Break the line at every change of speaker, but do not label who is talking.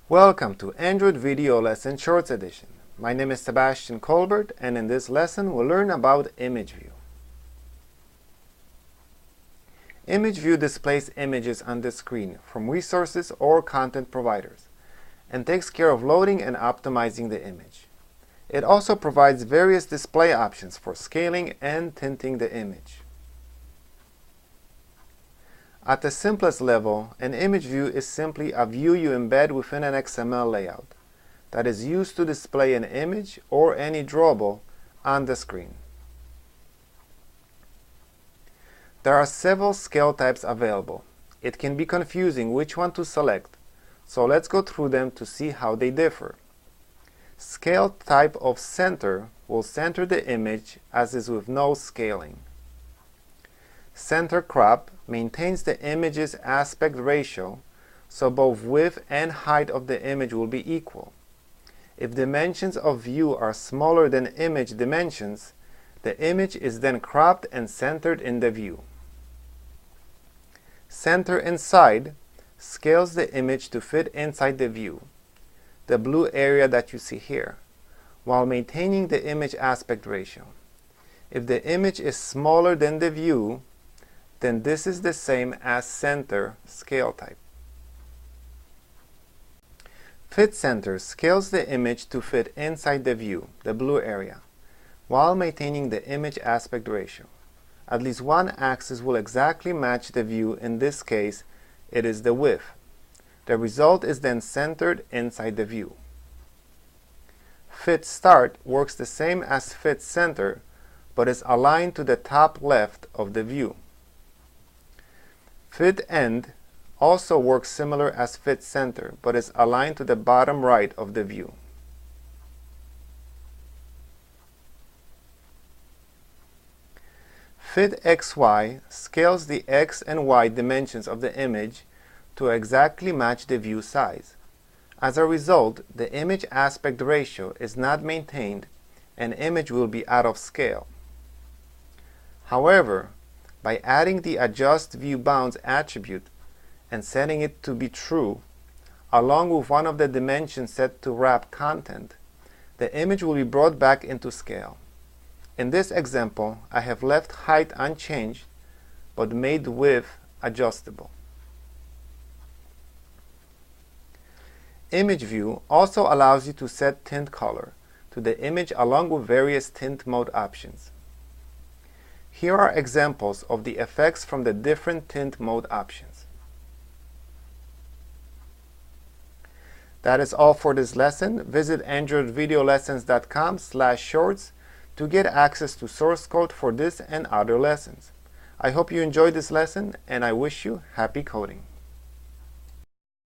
Welcome to Android Video Lesson Shorts Edition. My name is Sebastian Colbert, and in this lesson we'll learn about ImageView. ImageView displays images on the screen from resources or content providers and takes care of loading and optimizing the image. It also provides various display options for scaling and tinting the image. At the simplest level, an image view is simply a view you embed within an XML layout that is used to display an image or any drawable on the screen. There are several scale types available. It can be confusing which one to select, so let's go through them to see how they differ. Scale type of center will center the image as is with no scaling. Center crop maintains the image's aspect ratio, so both width and height of the image will be equal. If dimensions of view are smaller than image dimensions, the image is then cropped and centered in the view. Center inside scales the image to fit inside the view, the blue area that you see here, while maintaining the image aspect ratio. If the image is smaller than the view, then this is the same as center scale type. Fit center scales the image to fit inside the view, the blue area, while maintaining the image aspect ratio. At least one axis will exactly match the view. In this case, it is the width. The result is then centered inside the view. Fit start works the same as fit center, but is aligned to the top left of the view. Fit end also works similar as fit center, but is aligned to the bottom right of the view. Fit XY scales the X and Y dimensions of the image to exactly match the view size. As a result, the image aspect ratio is not maintained and image will be out of scale. However, by adding the Adjust View Bounds attribute and setting it to be true, along with one of the dimensions set to wrap content, the image will be brought back into scale. In this example, I have left height unchanged, but made width adjustable. ImageView also allows you to set tint color to the image along with various tint mode options. Here are examples of the effects from the different tint mode options. That is all for this lesson. Visit androidvideolessons.com/shorts to get access to source code for this and other lessons. I hope you enjoyed this lesson, and I wish you happy coding.